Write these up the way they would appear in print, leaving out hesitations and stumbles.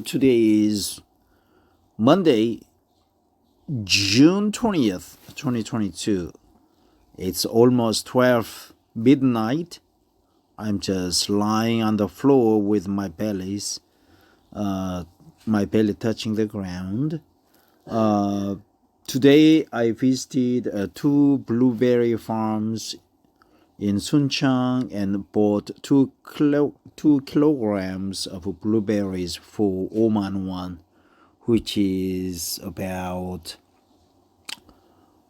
Today is Monday, June 20th, 2022. It's almost 12 midnight. I'm just lying on the floor with my belly touching the ground. Today I visited 2 blueberry farms in Suncheon and bought 2 kilograms of blueberries for 5만 won, which is about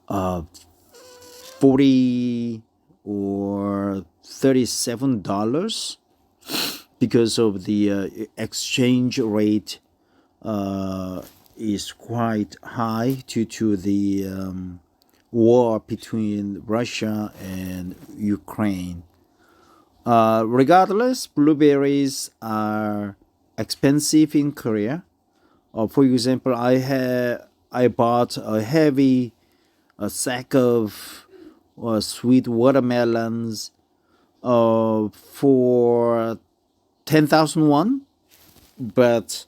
40 or $37 because of the exchange rate is quite high due to the war between Russia and Ukraine. Regardless, blueberries are expensive in Korea. For example, I bought a heavy sack of sweet watermelons for 10,000 won, but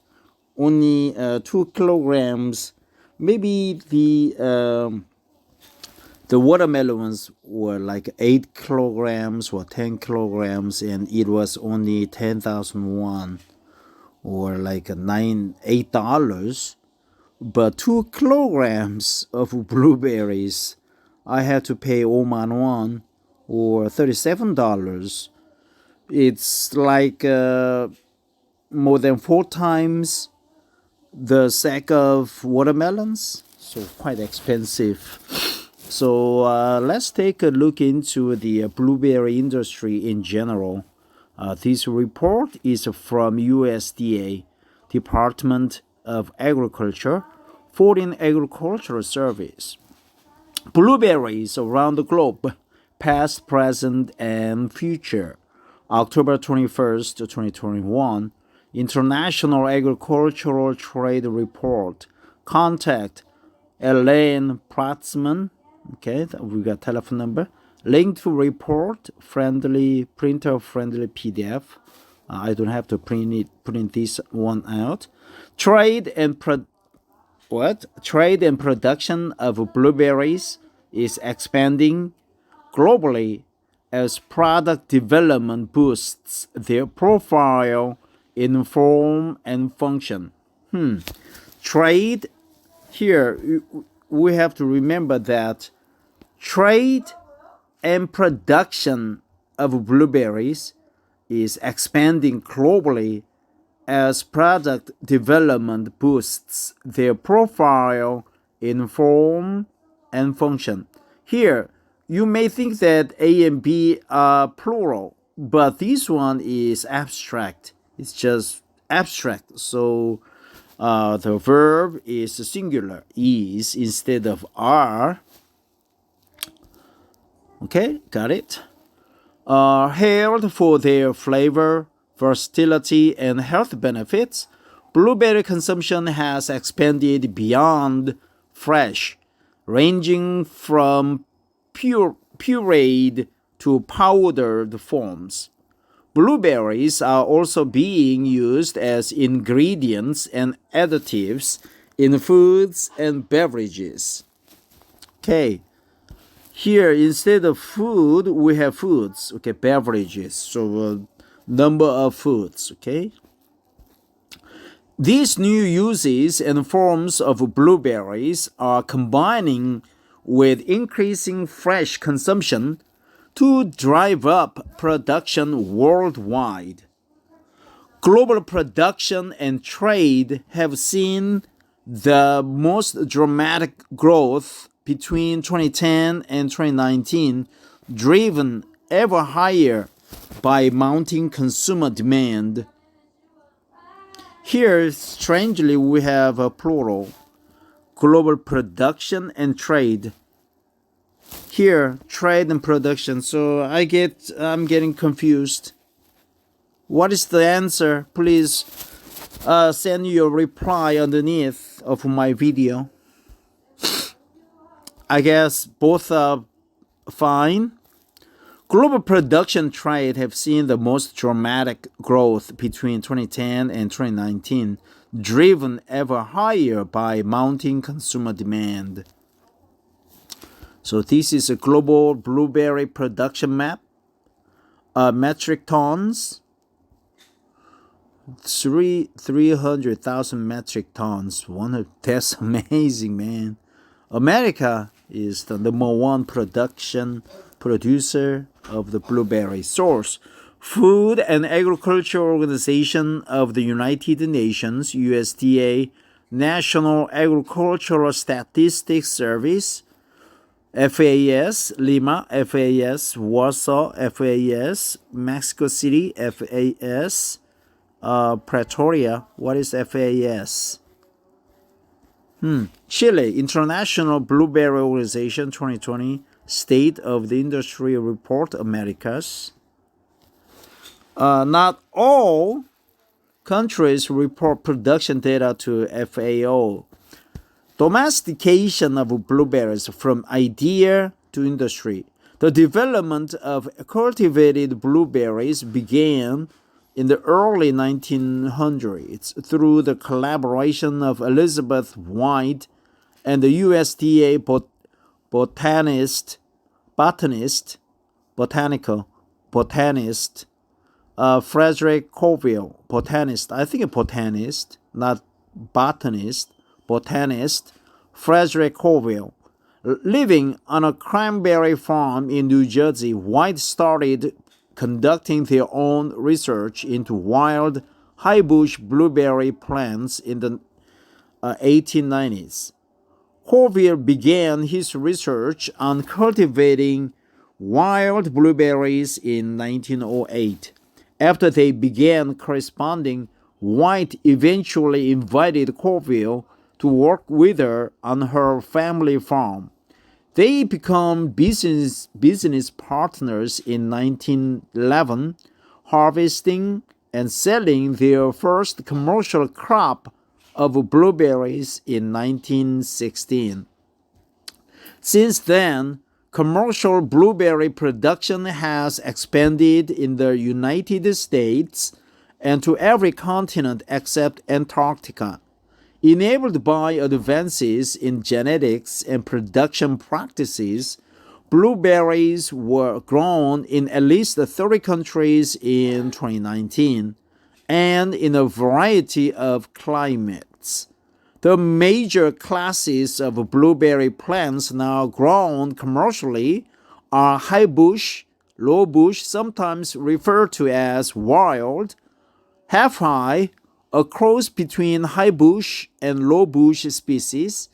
only 2 kilograms. Maybe the watermelons were like 8 kilograms or 10 kilograms, and it was only 10,000 won or like $8. But 2 kilograms of blueberries, I had to pay 5만 won or $37. It's like more than 4 times the sack of watermelons, so quite expensive. So let's take a look into the blueberry industry in general. This report is from USDA, Department of Agriculture, Foreign Agricultural Service. Blueberries around the globe, past, present, and future. October 21st, 2021, International Agricultural Trade Report. Contact Elaine Pratzman. Okay, we got telephone number. Link to report, printer-friendly PDF. I don't have to print this one out. Trade and production of blueberries is expanding globally as product development boosts their profile in form and function. Trade, here we have to remember that trade and production of blueberries is expanding globally as product development boosts their profile in form and function. Here, you may think that A and B are plural, but this one is abstract. It's just abstract. So the verb is singular, is instead of are. Okay, got it? Hailed for their flavor, versatility, and health benefits, blueberry consumption has expanded beyond fresh, ranging from pureed to powdered forms. Blueberries are also being used as ingredients and additives in foods and beverages. Okay. Here, instead of food, we have foods, okay, beverages, so number of foods, okay. These new uses and forms of blueberries are combining with increasing fresh consumption to drive up production worldwide. Global production and trade have seen the most dramatic growth between 2010 and 2019, driven ever higher by mounting consumer demand. Here, strangely, we have a plural, global production and trade. Here, trade and production. So I'm getting confused. What is the answer? Please send your reply underneath of my video. I guess both are fine. Global production trade have seen the most dramatic growth between 2010 and 2019, driven ever higher by mounting consumer demand. So this is a global blueberry production map. Metric tons, 300,000 metric tons. That's amazing, man. America is the number one producer of the blueberry. Source: Food and Agriculture Organization of the United Nations, USDA, National Agricultural Statistics Service, FAS, Lima, FAS, Warsaw, FAS, Mexico City, FAS, Pretoria. What is FAS? Chile, International Blueberry Organization 2020, State of the Industry Report, Americas. Not all countries report production data to FAO. Domestication of blueberries from idea to industry. The development of cultivated blueberries began in the early 1900s through the collaboration of Elizabeth White and the USDA botanist, Frederick Colville, botanist, I think a botanist, not botanist, botanist, Frederick Colville. Living on a cranberry farm in New Jersey, White started conducting their own research into wild high-bush blueberry plants in the 1890s. Colville began his research on cultivating wild blueberries in 1908. After they began corresponding, White eventually invited Colville to work with her on her family farm. They become business partners in 1911, harvesting and selling their first commercial crop of blueberries in 1916. Since then, commercial blueberry production has expanded in the United States and to every continent except Antarctica. Enabled by advances in genetics and production practices, blueberries were grown in at least 30 countries in 2019 and in a variety of climates. The major classes of blueberry plants now grown commercially are high bush, low bush, sometimes referred to as wild, half high, a cross between high bush and low bush species,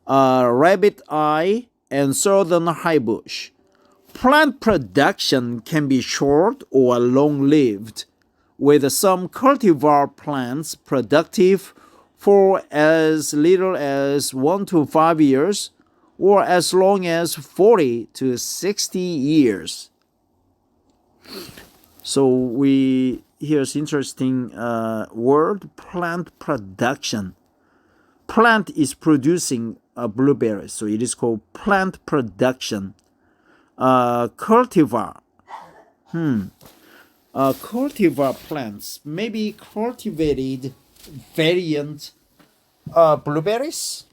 rabbit eye, and southern high bush. Plant production can be short or long-lived, with some cultivar plants productive for as little as 1 to 5 years or as long as 40 to 60 years. So here's interesting word, plant production. Plant is producing a blueberry, so it is called plant production. Cultivar. Cultivar plants, maybe cultivated variant blueberries.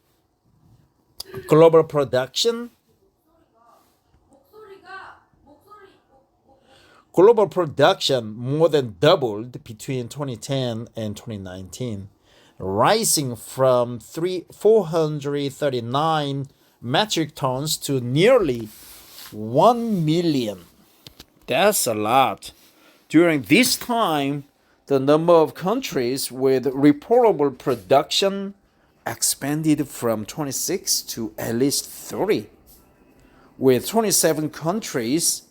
Global production. Global production more than doubled between 2010 and 2019, rising from 439 metric tons to nearly 1 million. That's a lot. During this time, the number of countries with reportable production expanded from 26 to at least 30, with 27 countries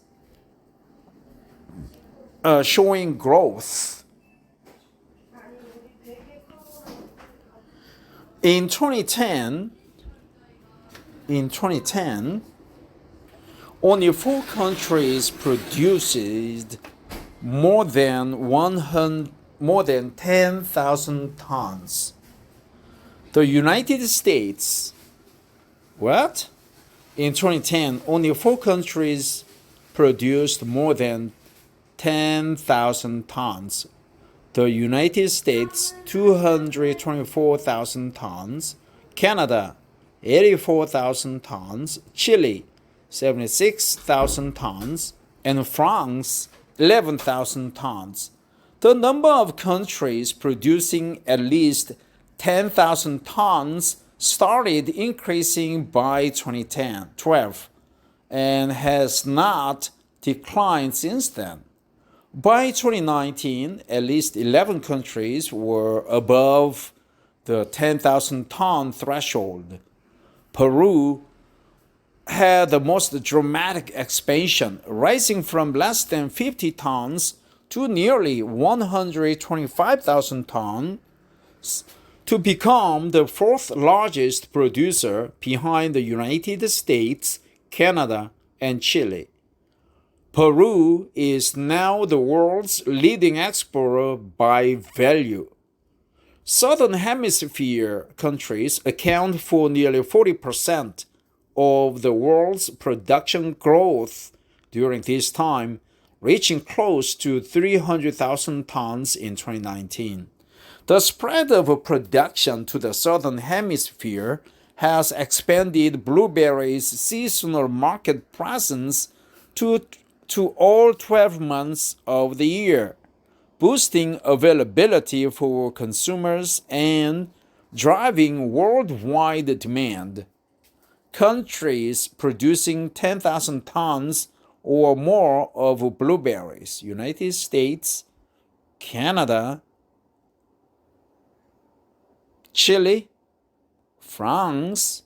showing growth. In 2010, only 4 countries produced more than 10,000 tons. The United States, what? In 2010, only 4 countries produced more than 10,000 tons. The United States 224,000 tons, Canada 84,000 tons, Chile 76,000 tons, and France 11,000 tons. The number of countries producing at least 10,000 tons started increasing by 2012 and has not declined since then. By 2019, at least 11 countries were above the 10,000 ton threshold. Peru had the most dramatic expansion, rising from less than 50 tons to nearly 125,000 tons to become the fourth largest producer behind the United States, Canada, and Chile. Peru is now the world's leading exporter by value. Southern Hemisphere countries account for nearly 40% of the world's production growth during this time, reaching close to 300,000 tons in 2019. The spread of production to the Southern Hemisphere has expanded blueberries' seasonal market presence to all 12 months of the year, boosting availability for consumers and driving worldwide demand. Countries producing 10,000 tons or more of blueberries: United States, Canada, Chile, France.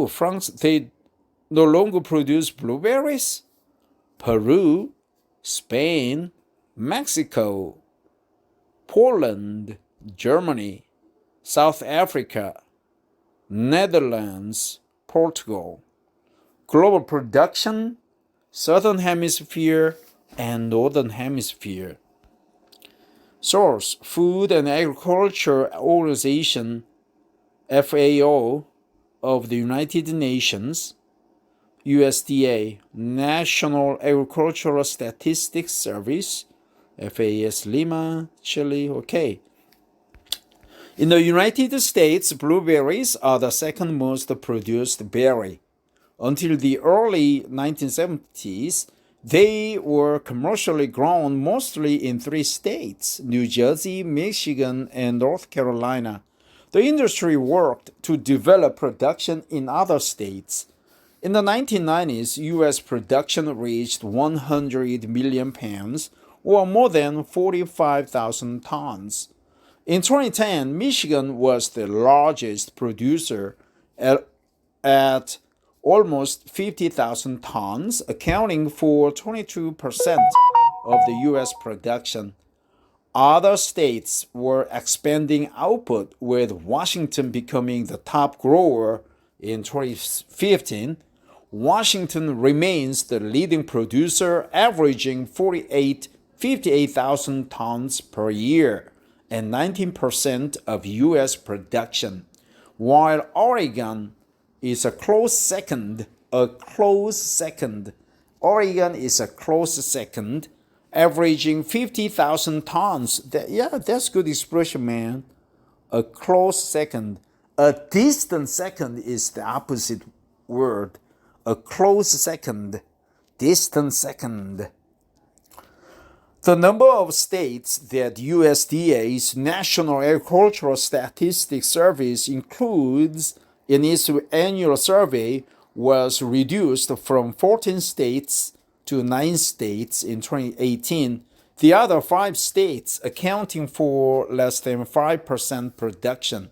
France, they no longer produce blueberries. Peru, Spain, Mexico, Poland, Germany, South Africa, Netherlands, Portugal. Global production, Southern Hemisphere and Northern Hemisphere. Source: Food and Agriculture Organization, FAO, of the United Nations. USDA, National Agricultural Statistics Service, FAS Lima, Chile, okay. In the United States, blueberries are the second most produced berry. Until the early 1970s, they were commercially grown mostly in 3 states: New Jersey, Michigan, and North Carolina. The industry worked to develop production in other states. In the 1990s, U.S. production reached 100 million pounds, or more than 45,000 tons. In 2010, Michigan was the largest producer at almost 50,000 tons, accounting for 22% of the U.S. production. Other states were expanding output, with Washington becoming the top grower in 2015. Washington remains the leading producer, averaging 58,000 tons per year and 19% of U.S. production, while Oregon is a close second. Oregon is a close second, averaging 50,000 tons. That's good expression, man. A close second. A distant second is the opposite word. A close second, distant second. The number of states that USDA's National Agricultural Statistics Service includes in its annual survey was reduced from 14 states to 9 states in 2018, the other 5 states accounting for less than 5% production.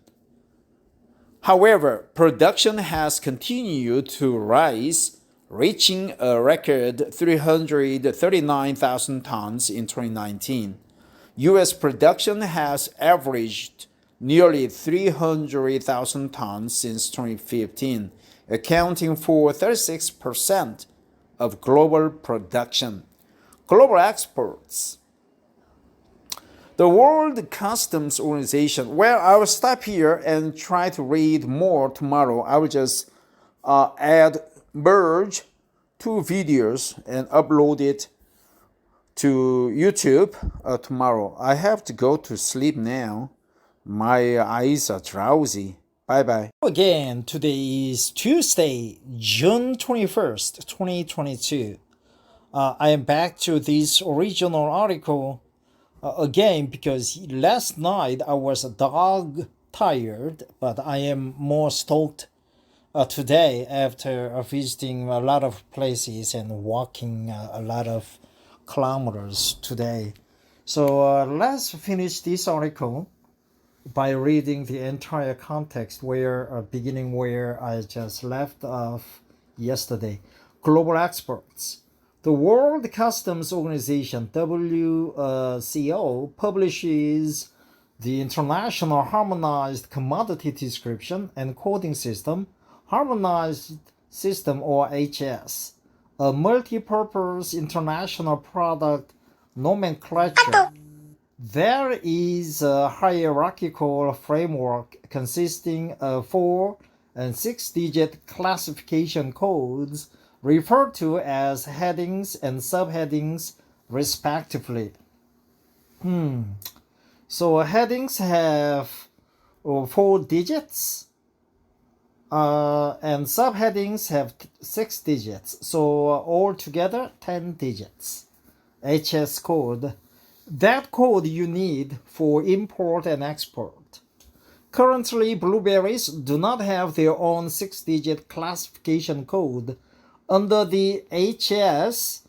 However, production has continued to rise, reaching a record 339,000 tons in 2019. U.S. production has averaged nearly 300,000 tons since 2015, accounting for 36% of global production. Global exports. The World Customs Organization. Well, I will stop here and try to read more tomorrow. I will just merge 2 videos and upload it to YouTube tomorrow. I have to go to sleep now. My eyes are drowsy. Bye bye. Again, today is Tuesday, June 21st, 2022. I am back to this original article again because last night I was dog tired, but I am more stoked today after visiting a lot of places and walking a lot of kilometers today. So let's finish this article by reading the entire context where beginning where I just left off yesterday. Global exports. The World Customs Organization WCO publishes the International Harmonized Commodity Description and Coding System, Harmonized System or HS, a multi-purpose international product nomenclature. There is a hierarchical framework consisting of 4 and 6-digit classification codes referred to as headings and subheadings respectively. So headings have 4 digits and subheadings have 6 digits. So altogether 10 digits. HS code. That code you need for import and export. Currently, blueberries do not have their own 6-digit classification code. Under the HS,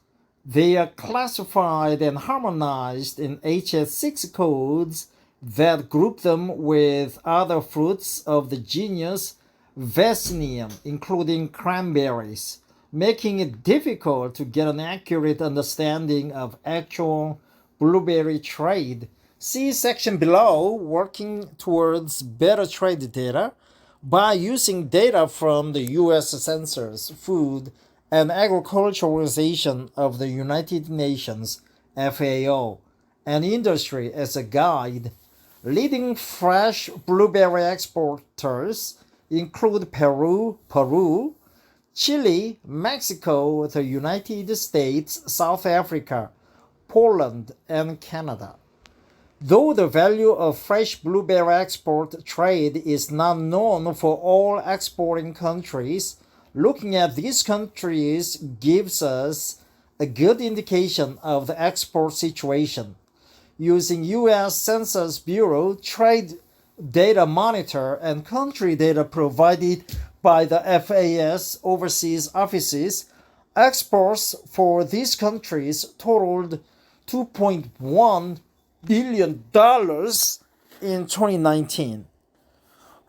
they are classified and harmonized in HS6 codes that group them with other fruits of the genus Vaccinium, including cranberries, making it difficult to get an accurate understanding of actual blueberry trade. See section below, working towards better trade data by using data from the U.S. Census, Food and Agriculture Organization of the United Nations, FAO, and industry as a guide. Leading fresh blueberry exporters include Peru, Chile, Mexico, the United States, South Africa, Poland, and Canada. Though the value of fresh blueberry export trade is not known for all exporting countries, looking at these countries gives us a good indication of the export situation. Using U.S. Census Bureau Trade Data Monitor and country data provided by the FAS overseas offices, exports for these countries totaled $2.1 billion in 2019.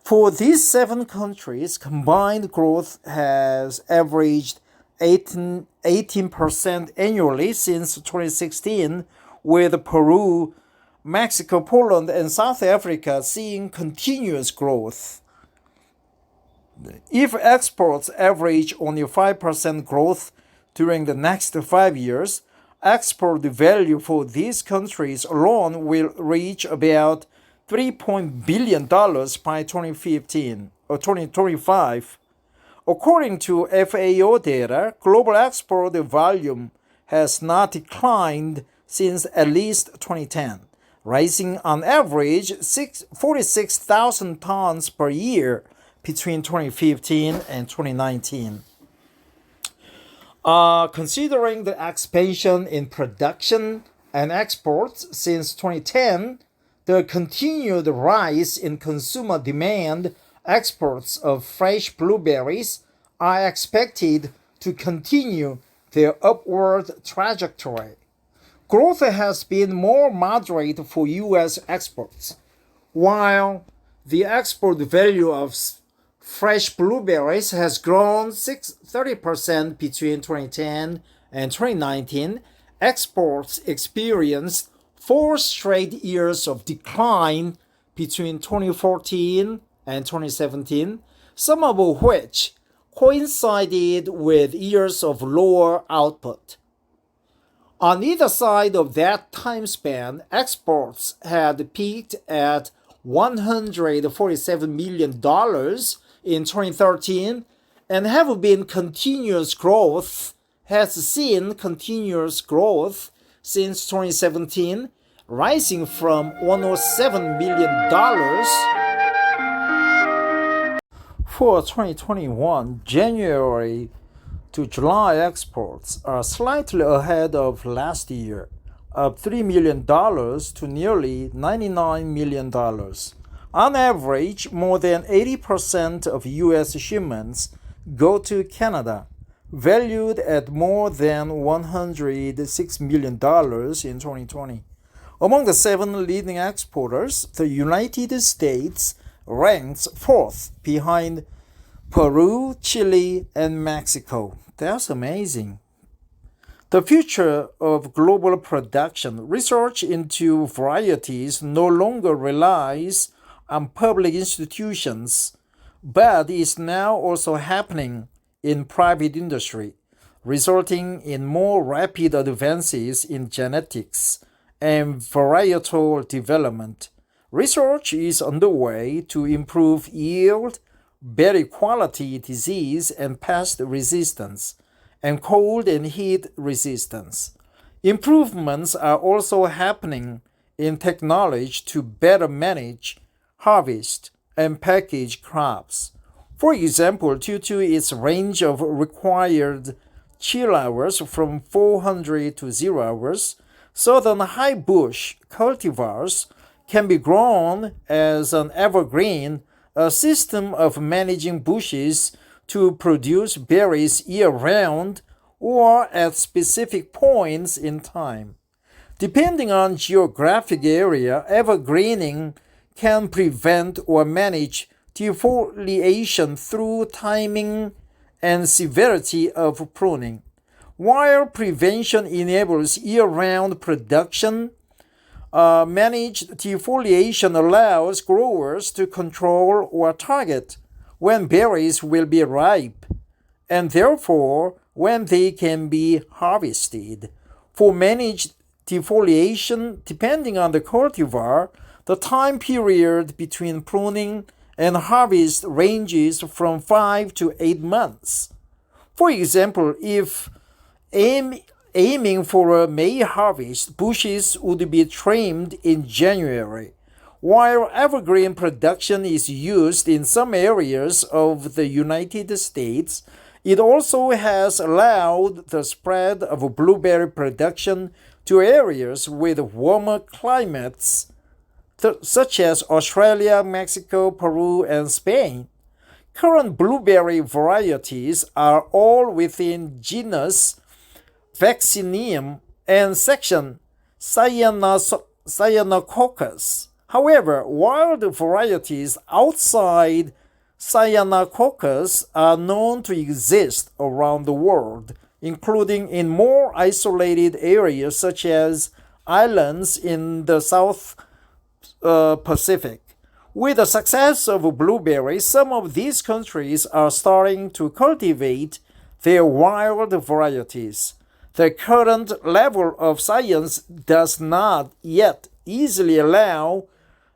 For these 7 countries, combined growth has averaged 18% annually since 2016, with Peru, Mexico, Poland, and South Africa seeing continuous growth. If exports average only 5% growth during the next 5 years, export value for these countries alone will reach about $3 billion by 2015 or 2025. According to FAO data, global export volume has not declined since at least 2010, rising on average 46,000 tons per year between 2015 and 2019. Considering the expansion in production and exports since 2010, the continued rise in consumer demand, exports of fresh blueberries are expected to continue their upward trajectory. Growth has been more moderate for U.S. exports, while the export value of fresh blueberries has grown 30% between 2010 and 2019. Exports experienced 4 straight years of decline between 2014 and 2017, some of which coincided with years of lower output. On either side of that time span, exports had peaked at $147 million in 2013 and has seen continuous growth since 2017, rising from $107 million for 2021. January to July exports are slightly ahead of last year, up $3 million to nearly $99 million. On average, more than 80% of U.S. shipments go to Canada, valued at more than $106 million in 2020. Among the 7 leading exporters, the United States ranks 4th behind Peru, Chile, and Mexico. That's amazing. The future of global production. Research into varieties no longer relies on public institutions, but is now also happening in private industry, resulting in more rapid advances in genetics and varietal development. Research is underway to improve yield, berry quality, disease and pest resistance, and cold and heat resistance. Improvements are also happening in technology to better manage, harvest, and package crops. For example, due to its range of required chill hours from 400 to 0 hours, southern high bush cultivars can be grown as an evergreen, a system of managing bushes to produce berries year-round or at specific points in time. Depending on geographic area, evergreening can prevent or manage defoliation through timing and severity of pruning. While prevention enables year-round production, managed defoliation allows growers to control or target when berries will be ripe, and therefore when they can be harvested. For managed defoliation, depending on the cultivar, the time period between pruning and harvest ranges from 5 to 8 months. For example, if aiming for a May harvest, bushes would be trimmed in January. While evergreen production is used in some areas of the United States, it also has allowed the spread of blueberry production to areas with warmer climates, such as Australia, Mexico, Peru, and Spain. Current blueberry varieties are all within genus Vaccinium and section Cyanococcus. However, wild varieties outside Cyanococcus are known to exist around the world, including in more isolated areas such as islands in the South Pacific. With the success of blueberries, some of these countries are starting to cultivate their wild varieties. The current level of science does not yet easily allow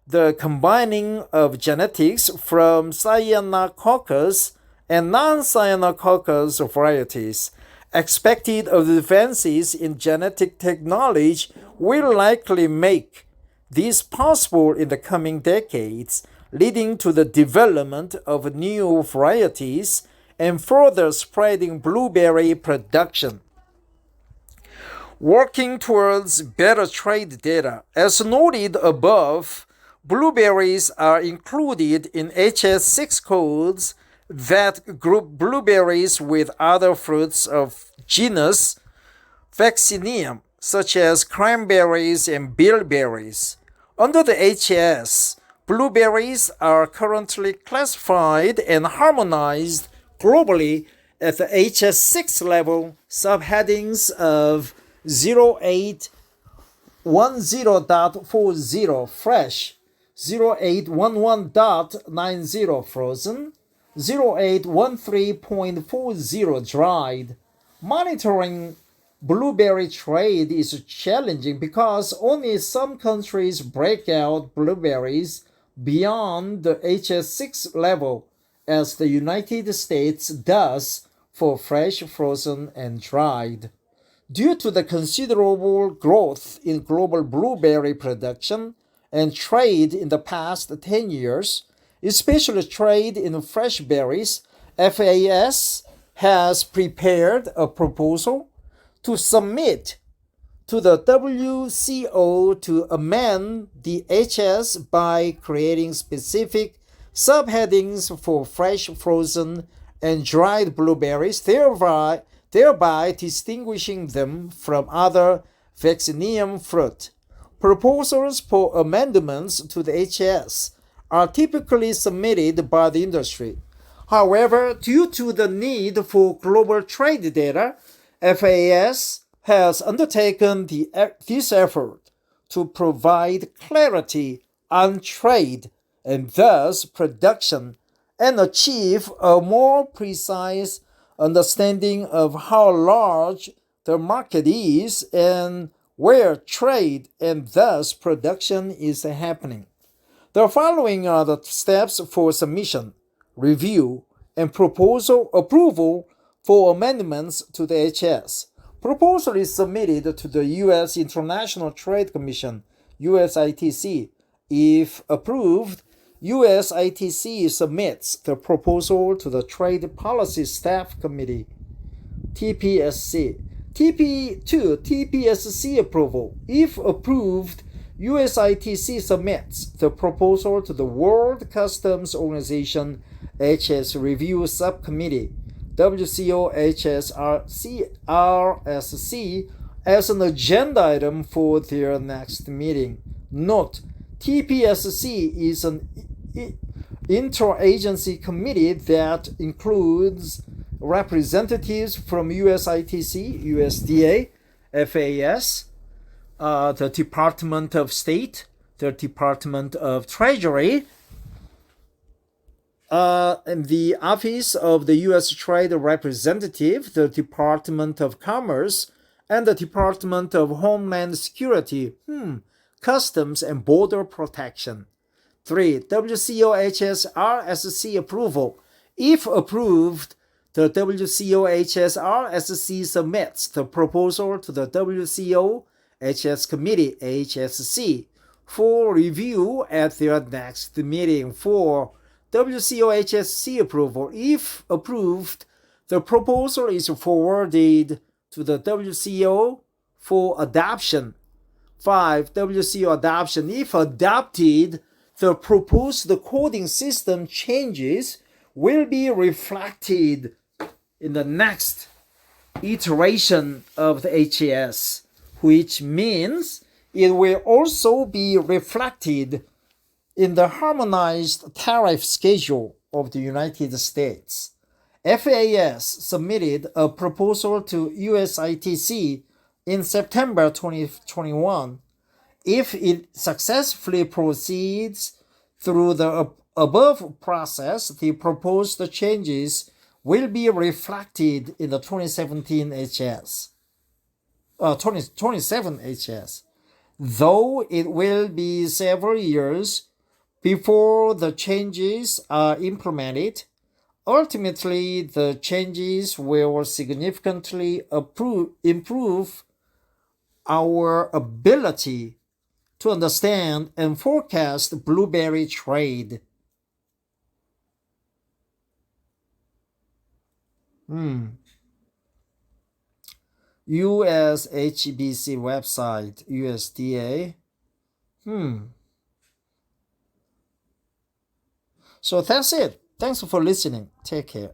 the combining of genetics from Cyanococcus and non-Cyanococcus varieties. Expected advances in genetic technology will likely make this possible in the coming decades, leading to the development of new varieties and further spreading blueberry production. Working towards better trade data. As noted above, blueberries are included in HS6 codes that group blueberries with other fruits of genus Vaccinium, such as cranberries and bilberries. Under the HS, blueberries are currently classified and harmonized globally at the HS6 level, subheadings of 0810.40 fresh, 0811.90 frozen, 0813.40 dried. Monitoring blueberry trade is challenging because only some countries break out blueberries beyond the HS6 level, as the United States does for fresh, frozen, and dried. Due to the considerable growth in global blueberry production and trade in the past 10 years, especially trade in fresh berries, FAS has prepared a proposal to submit to the WCO to amend the HS by creating specific subheadings for fresh, frozen, and dried blueberries, thereby distinguishing them from other vaccinium fruit. Proposals for amendments to the HS are typically submitted by the industry. However, due to the need for global trade data, FAS has undertaken this effort to provide clarity on trade and thus production and achieve a more precise understanding of how large the market is and where trade and thus production is happening. The following are the steps for submission, review, and proposal approval for amendments to the HS. Proposal is submitted to the U.S. International Trade Commission, USITC. If approved, USITC submits the proposal to the Trade Policy Staff Committee, TPSC. TPSC approval. If approved, USITC submits the proposal to the World Customs Organization HS Review Subcommittee, WCO HSRC, as an agenda item for their next meeting. Note, TPSC is an interagency committee that includes representatives from USITC, USDA, FAS, the Department of State, the Department of Treasury, and the Office of the U.S. Trade Representative, the Department of Commerce, and the Department of Homeland Security, Customs and Border Protection. 3. WCO-HSRSC approval. If approved, the WCO-HSRSC submits the proposal to the WCO-HS Committee, HSC, for review at their next meeting. 4. WCO-HSC approval. If approved, the proposal is forwarded to the WCO for adoption. 5. WCO adoption. If adopted, the proposed coding system changes will be reflected in the next iteration of the HS, which means it will also be reflected in the harmonized tariff schedule of the United States. FAS submitted a proposal to USITC in September 2021. If it successfully proceeds through the above process, the proposed changes will be reflected in the 2017 HS. 2027 HS. Though it will be several years before the changes are implemented, ultimately the changes will significantly improve our ability to understand and forecast blueberry trade. US HBC website, USDA. So that's it. Thanks for listening. Take care.